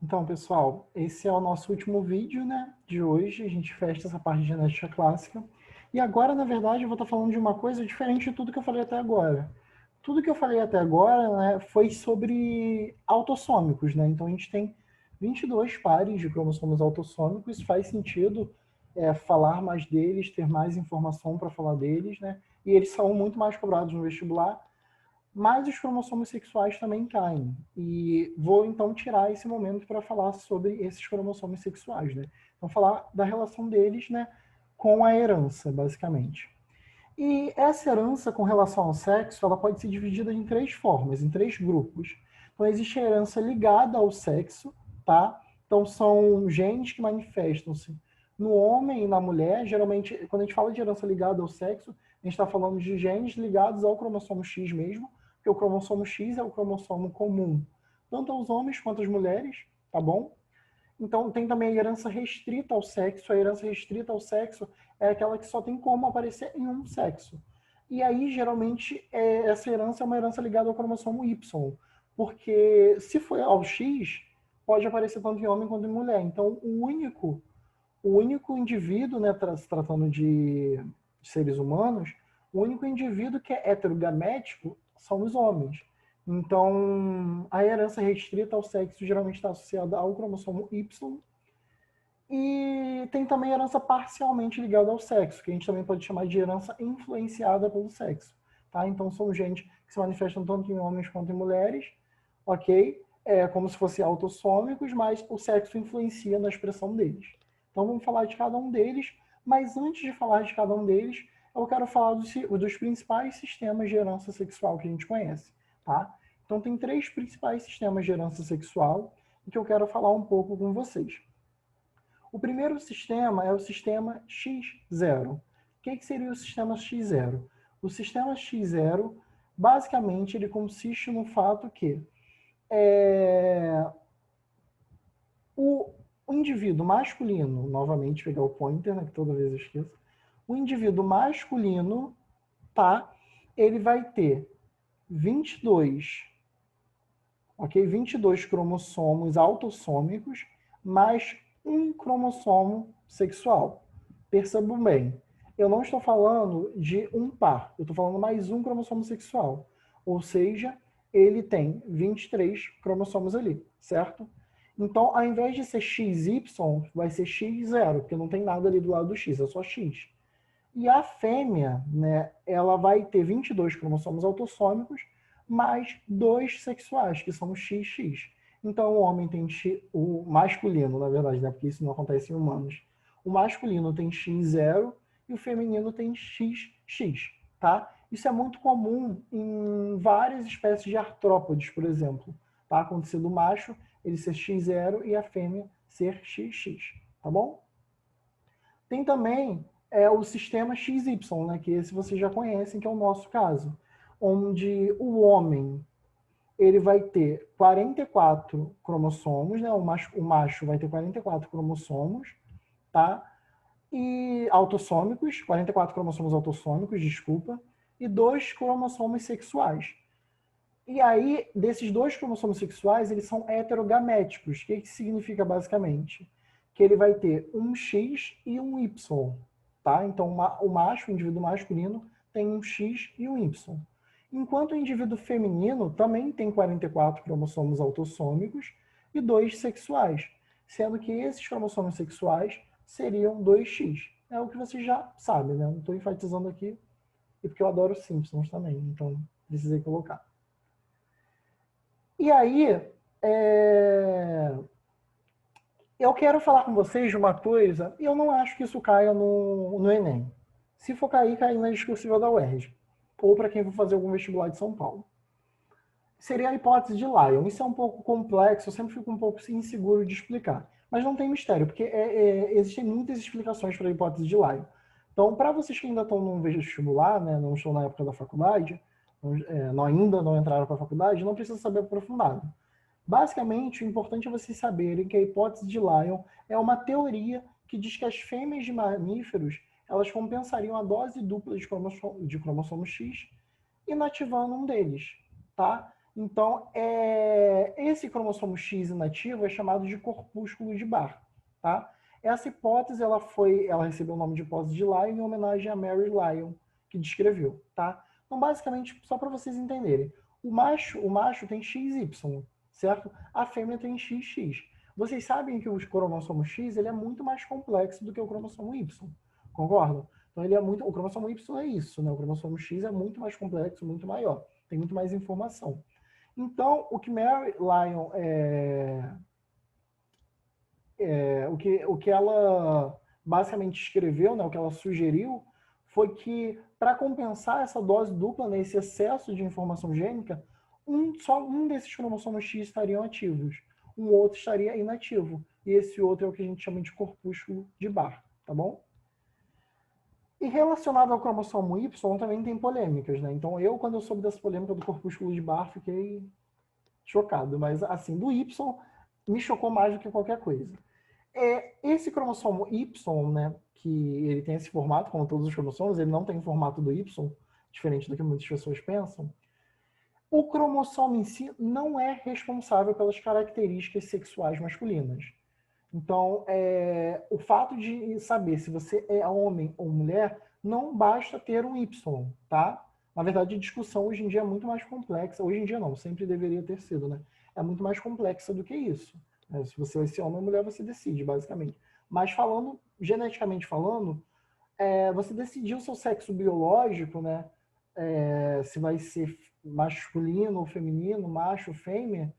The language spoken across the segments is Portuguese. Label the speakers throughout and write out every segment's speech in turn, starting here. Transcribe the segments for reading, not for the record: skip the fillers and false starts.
Speaker 1: Então, pessoal, esse é o nosso último vídeo, né, de hoje. A gente fecha essa parte de genética clássica. E agora, na verdade, eu vou estar falando de uma coisa diferente de tudo que eu falei até agora. Tudo que eu falei até agora, né, foi sobre autossômicos, né? Então, a gente tem 22 pares de cromossomos autossômicos. Faz sentido falar mais deles, ter mais informação para falar deles, né? E eles são muito mais cobrados no vestibular, mas os cromossomos sexuais também caem. E vou então tirar esse momento para falar sobre esses cromossomos sexuais, né? Então falar da relação deles, né, com a herança, basicamente. E essa herança com relação ao sexo, ela pode ser dividida em três formas, em três grupos. Então existe a herança ligada ao sexo, tá? Então são genes que manifestam-se no homem e na mulher. Geralmente, quando a gente fala de herança ligada ao sexo, a gente está falando de genes ligados ao cromossomo X mesmo, porque o cromossomo X é o cromossomo comum, tanto aos homens quanto às mulheres, tá bom? Então, tem também a herança restrita ao sexo. A herança restrita ao sexo é aquela que só tem como aparecer em um sexo. E aí, geralmente, essa herança é uma herança ligada ao cromossomo Y, porque se for ao X, pode aparecer tanto em homem quanto em mulher. Então, o único indivíduo, né, se tratando de seres humanos, o único indivíduo que é heterogamético são os homens. Então, a herança restrita ao sexo geralmente está associada ao cromossomo Y. E tem também herança parcialmente ligada ao sexo, que a gente também pode chamar de herança influenciada pelo sexo. Tá? Então, são genes que se manifestam tanto em homens quanto em mulheres, ok? É como se fossem autossômicos, mas o sexo influencia na expressão deles. Então, vamos falar de cada um deles, mas antes de falar de cada um deles, eu quero falar dos principais sistemas de herança sexual que a gente conhece. Tá? Então, tem três principais sistemas de herança sexual que eu quero falar um pouco com vocês. O primeiro sistema é o sistema X0. O que seria o sistema X0? O sistema X0, basicamente, ele consiste no fato que o indivíduo masculino, novamente pegar o pointer, né, que toda vez eu esqueço, o indivíduo masculino, tá? Ele vai ter 22, ok? 22 cromossomos autossômicos, mais um cromossomo sexual. Percebam bem, eu não estou falando de um par, eu estou falando mais um cromossomo sexual. Ou seja, ele tem 23 cromossomos ali, certo? Então, ao invés de ser XY, vai ser X0, porque não tem nada ali do lado do X, é só X. E a fêmea, né, ela vai ter 22 cromossomos autossômicos, mais dois sexuais, que são XX. Então, o homem tem o masculino, na verdade, né, porque isso não acontece em humanos. O masculino tem X0 e o feminino tem XX, tá? Isso é muito comum em várias espécies de artrópodes, por exemplo. Tá? Acontecer do macho ele ser X0 e a fêmea ser XX, tá bom? Tem também o sistema XY, né, que esse vocês já conhecem, que é o nosso caso, onde o homem ele vai ter 44 cromossomos, né, o macho vai ter 44 cromossomos, tá? E autossômicos, 44 cromossomos autossômicos, desculpa, e dois cromossomos sexuais. E aí, desses dois cromossomos sexuais, eles são heterogaméticos. O que significa basicamente? Que ele vai ter um X e um Y, tá? Então, o macho, o indivíduo masculino, tem um X e um Y. Enquanto o indivíduo feminino também tem 44 cromossomos autossômicos e dois sexuais, sendo que esses cromossomos sexuais seriam 2X. É o que vocês já sabem, né? Não estou enfatizando aqui, e porque eu adoro Simpsons também, então precisei colocar. E aí, eu quero falar com vocês de uma coisa, e eu não acho que isso caia no Enem. Se for cair, cai na discursiva da UERJ. Ou para quem for fazer algum vestibular de São Paulo. Seria a hipótese de Lyon. Isso é um pouco complexo, eu sempre fico um pouco inseguro de explicar. Mas não tem mistério, porque existem muitas explicações para a hipótese de Lyon. Então, para vocês que ainda estão no vestibular, né, não estão na época da faculdade, ainda não entraram para a faculdade, não precisa saber aprofundado. Basicamente, o importante é vocês saberem que a hipótese de Lyon é uma teoria que diz que as fêmeas de mamíferos elas compensariam a dose dupla de cromossomo X inativando um deles, tá? Então, esse cromossomo X inativo é chamado de corpúsculo de Barr, tá? Essa hipótese, ela recebeu o nome de hipótese de Lyon em homenagem a Mary Lyon, que descreveu, tá? Então, basicamente, só para vocês entenderem, o macho tem XY, certo? A fêmea tem XX. Vocês sabem que o cromossomo X ele é muito mais complexo do que o cromossomo Y, concordam? Então, o cromossomo Y é isso, né? O cromossomo X é muito mais complexo, muito maior, tem muito mais informação. Então, o que Mary Lyon o que ela basicamente escreveu, né, o que ela sugeriu, foi que para compensar essa dose dupla, né, esse excesso de informação gênica, só um desses cromossomos X estariam ativos, um outro estaria inativo. E esse outro é o que a gente chama de corpúsculo de Barr, tá bom? E relacionado ao cromossomo Y também tem polêmicas, né? Então quando eu soube dessa polêmica do corpúsculo de Barr, fiquei chocado. Mas assim, do Y me chocou mais do que qualquer coisa. Esse cromossomo Y, né, que ele tem esse formato, como todos os cromossomos, ele não tem o formato do Y, diferente do que muitas pessoas pensam. O cromossomo em si não é responsável pelas características sexuais masculinas. Então, o fato de saber se você é homem ou mulher, não basta ter um Y, tá? Na verdade, a discussão hoje em dia é muito mais complexa. Hoje em dia não, sempre deveria ter sido, né? É muito mais complexa do que isso. Se você vai ser homem ou mulher, você decide, basicamente. Mas falando, geneticamente falando, você decidir o seu sexo biológico, né? Se vai ser masculino ou feminino, macho ou fêmea,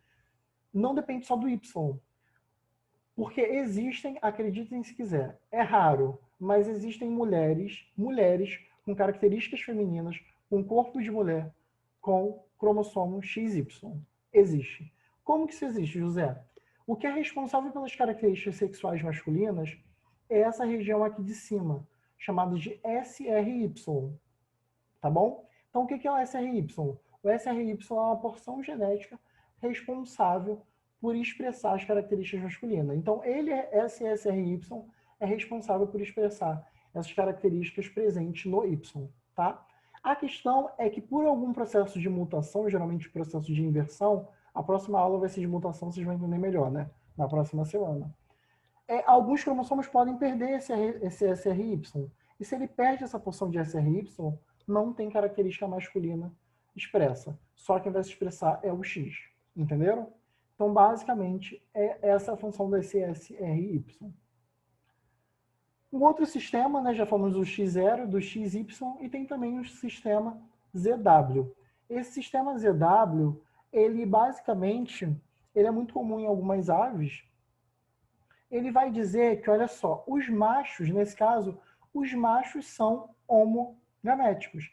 Speaker 1: não depende só do Y. Porque existem, acreditem se quiser, é raro, mas existem mulheres com características femininas, com corpo de mulher, com cromossomo XY. Existe. Como que isso existe, José? O que é responsável pelas características sexuais masculinas é essa região aqui de cima, chamada de SRY, tá bom? Então, o que é o SRY? O SRY é uma porção genética responsável por expressar as características masculinas. Então, esse SRY é responsável por expressar essas características presentes no Y, tá? A questão é que por algum processo de mutação, geralmente processo de inversão, a próxima aula vai ser de mutação, vocês vão entender melhor, né? Na próxima semana. Alguns cromossomos podem perder esse SRY. E se ele perde essa porção de SRY, não tem característica masculina expressa. Só quem vai se expressar é o X. Entenderam? Então, basicamente, essa a função desse SRY. Um outro sistema, né, já falamos do X0, do XY, e tem também o sistema ZW. Esse sistema ZW, ele basicamente, ele é muito comum em algumas aves. Ele vai dizer que, olha só, os machos, nesse caso, os machos são homogaméticos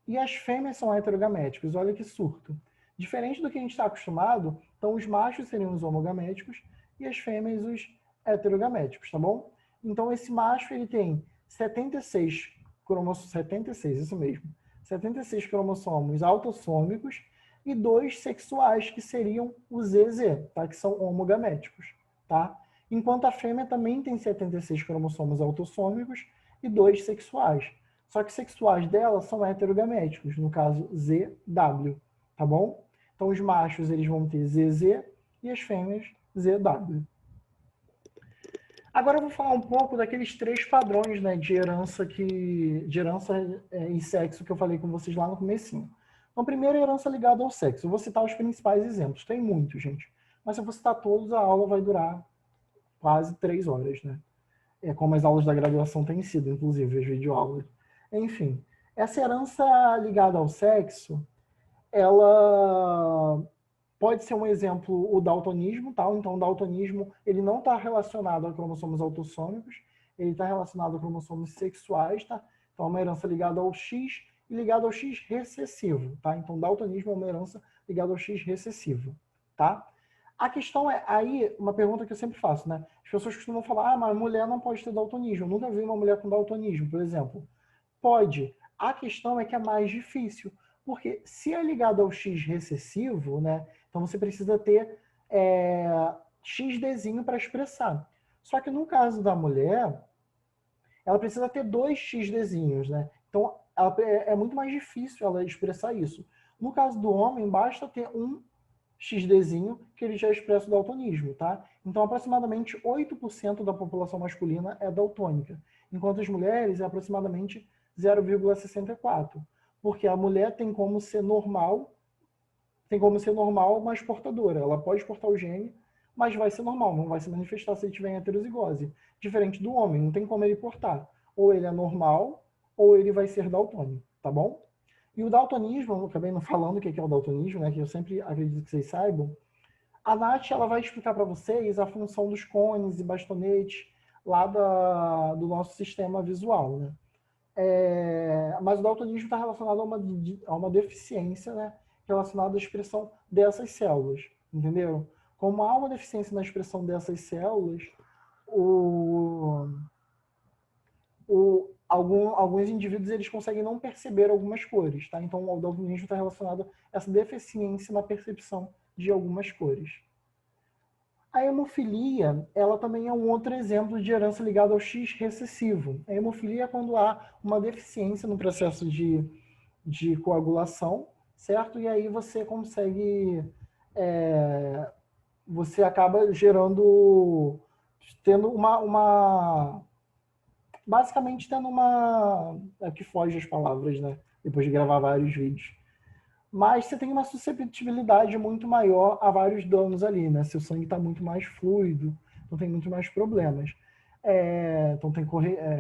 Speaker 1: e as fêmeas são heterogaméticos. Olha que surto. Diferente do que a gente está acostumado, então os machos seriam os homogaméticos e as fêmeas os heterogaméticos, tá bom? Então esse macho ele tem 76 cromossomos, 76, isso mesmo, 76 cromossomos autossômicos e 2 sexuais que seriam os ZZ, tá? Que são homogaméticos, tá? Enquanto a fêmea também tem 76 cromossomos autossômicos e 2 sexuais. Só que sexuais dela são heterogaméticos, no caso ZW, tá bom? Então os machos eles vão ter ZZ e as fêmeas ZW. Agora eu vou falar um pouco daqueles 3 padrões, né, de ciência e sexo que eu falei com vocês lá no comecinho. Então, primeiro, a herança ligada ao sexo. Eu vou citar os principais exemplos. Tem muitos, gente. Mas se eu vou citar todos, a aula vai durar quase 3 horas, né? É como as aulas da graduação têm sido, inclusive, as videoaulas. Enfim, essa herança ligada ao sexo, ela pode ser um exemplo o daltonismo, tá? Então o daltonismo ele não está relacionado a cromossomos autossômicos, ele está relacionado a cromossomos sexuais, tá? Então é uma herança ligada ao X e ligada ao X recessivo, tá? Então daltonismo é uma herança ligada ao X recessivo, tá? A questão é, aí, uma pergunta que eu sempre faço, né? As pessoas costumam falar, mas mulher não pode ter daltonismo. Eu nunca vi uma mulher com daltonismo, por exemplo. Pode. A questão é que é mais difícil. Porque se é ligado ao X recessivo, né? Então você precisa ter XDzinho para expressar. Só que no caso da mulher, ela precisa ter 2 XDzinhos, né? Então é muito mais difícil ela expressar isso. No caso do homem, basta ter um XDzinho, que ele já expressa o daltonismo, tá? Então, aproximadamente 8% da população masculina é daltônica, enquanto as mulheres é aproximadamente 0,64%, porque a mulher tem como ser normal, mas portadora. Ela pode portar o gene, mas vai ser normal, não vai se manifestar se ele tiver em heterozigose. Diferente do homem, não tem como ele portar. Ou ele é normal, ou ele vai ser daltônico, tá bom? E o daltonismo, eu acabei não falando o que é o daltonismo, né, que eu sempre acredito que vocês saibam. A Nath, ela vai explicar para vocês a função dos cones e bastonetes lá do nosso sistema visual, né? Mas o daltonismo está relacionado a uma deficiência, né, relacionada à expressão dessas células, entendeu? Como há uma deficiência na expressão dessas células, alguns indivíduos eles conseguem não perceber algumas cores, tá? Então o daltonismo está relacionado a essa deficiência na percepção de algumas cores. A hemofilia, ela também é um outro exemplo de herança ligada ao X recessivo. A hemofilia é quando há uma deficiência no processo de coagulação, certo? E aí você consegue, você acaba tendo basicamente tendo é que foge as palavras, né? Depois de gravar vários vídeos. Mas você tem uma susceptibilidade muito maior a vários danos ali, né? Seu sangue está muito mais fluido, então tem muito mais problemas. Então tem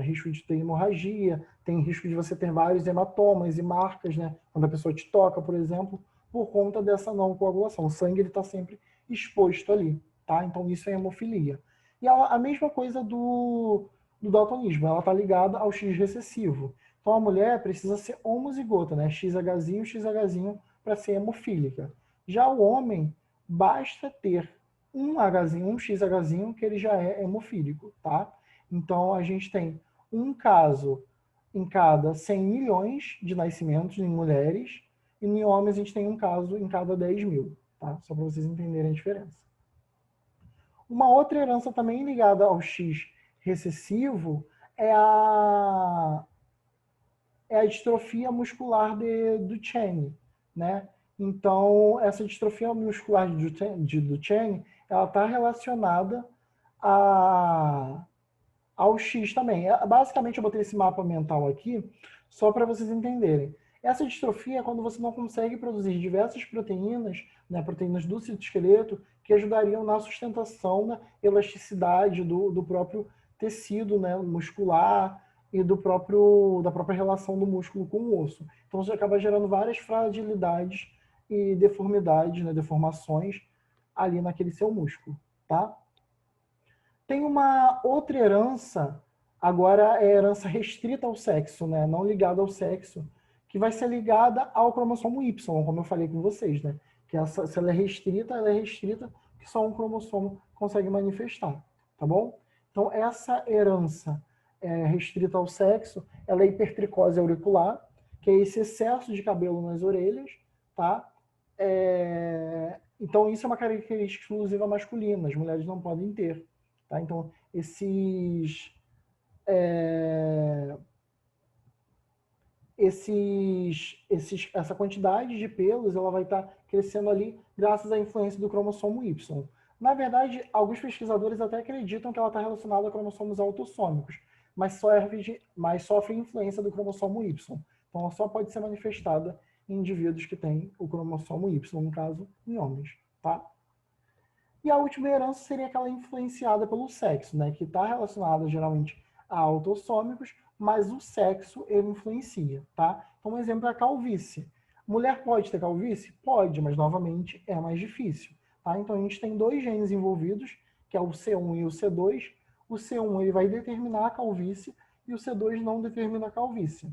Speaker 1: risco de ter hemorragia, tem risco de você ter vários hematomas e marcas, né? Quando a pessoa te toca, por exemplo, por conta dessa não coagulação. O sangue está sempre exposto ali, tá? Então isso é hemofilia. E a mesma coisa do daltonismo, ela está ligada ao X recessivo. Então a mulher precisa ser homozigota, né? XHzinho, XHzinho para ser hemofílica. Já o homem, basta ter um Hzinho, um XHzinho, que ele já é hemofílico, tá? Então a gente tem um caso em cada 100 milhões de nascimentos em mulheres, e em homens a gente tem um caso em cada 10 mil, tá? Só para vocês entenderem a diferença. Uma outra herança também ligada ao X recessivo é a distrofia muscular do Duchenne, né? Então, essa distrofia muscular de Duchenne, ela está relacionada ao X também. Basicamente, eu botei esse mapa mental aqui só para vocês entenderem. Essa distrofia é quando você não consegue produzir diversas proteínas, né, proteínas do citoesqueleto, que ajudariam na sustentação, na elasticidade do próprio tecido, né, muscular e da própria relação do músculo com o osso. Então, você acaba gerando várias fragilidades e deformidades, né, deformações ali naquele seu músculo, tá? Tem uma outra herança, agora é herança restrita ao sexo, né? Não ligada ao sexo, que vai ser ligada ao cromossomo Y, como eu falei com vocês, né? Que se ela é restrita, que só um cromossomo consegue manifestar, tá bom? Então, essa herança restrita ao sexo, ela é hipertricose auricular, que é esse excesso de cabelo nas orelhas, tá? Então, isso é uma característica exclusiva masculina, as mulheres não podem ter. Tá? Então, essa quantidade de pelos ela vai estar crescendo ali graças à influência do cromossomo Y. Na verdade, alguns pesquisadores até acreditam que ela está relacionada a cromossomos autossômicos, mas sofre influência do cromossomo Y. Então, ela só pode ser manifestada em indivíduos que têm o cromossomo Y, no caso, em homens. Tá? E a última herança seria aquela influenciada pelo sexo, né? Que está relacionada geralmente a autossômicos, mas o sexo ele influencia, tá? Então, um exemplo é a calvície. Mulher pode ter calvície? Pode, mas novamente é mais difícil, tá? Então, a gente tem dois genes envolvidos, que é o C1 e o C2. O C1 ele vai determinar a calvície e o C2 não determina a calvície,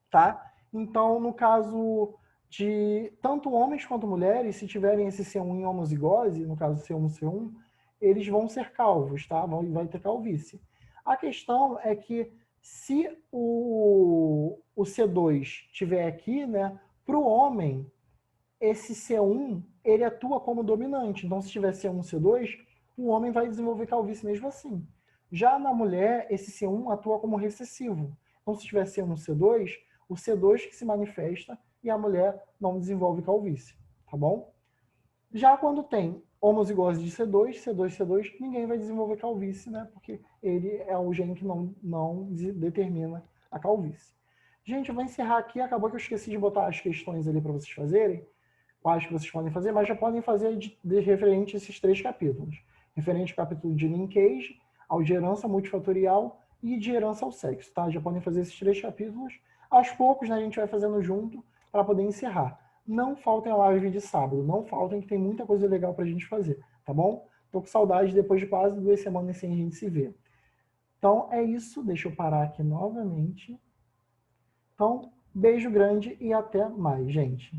Speaker 1: tá? Então, no caso de tanto homens quanto mulheres, se tiverem esse C1 em homozigose, no caso C1, C1, eles vão ser calvos, tá? Vai ter calvície. A questão é que se o C2 tiver aqui, né, para o homem, esse C1, ele atua como dominante. Então, se tiver C1, C2, o homem vai desenvolver calvície mesmo assim. Já na mulher, esse C1 atua como recessivo. Então, se tiver C1, C2, o C2 que se manifesta e a mulher não desenvolve calvície, tá bom? Já quando tem homozigose de C2, C2, C2, ninguém vai desenvolver calvície, né? Porque ele é o gene que não determina a calvície. Gente, eu vou encerrar aqui. Acabou que eu esqueci de botar as questões ali para vocês fazerem, quais que vocês podem fazer, mas já podem fazer de referente a esses 3 capítulos. Referente ao capítulo de linkage, ao de herança multifatorial e de herança ao sexo, tá? Já podem fazer esses 3 capítulos. Aos poucos, né, a gente vai fazendo junto para poder encerrar. Não faltem a live de sábado, não faltem, que tem muita coisa legal para a gente fazer, tá bom? Tô com saudade depois de quase 2 semanas sem a gente se ver. Então é isso, deixa eu parar aqui novamente. Então, beijo grande e até mais, gente.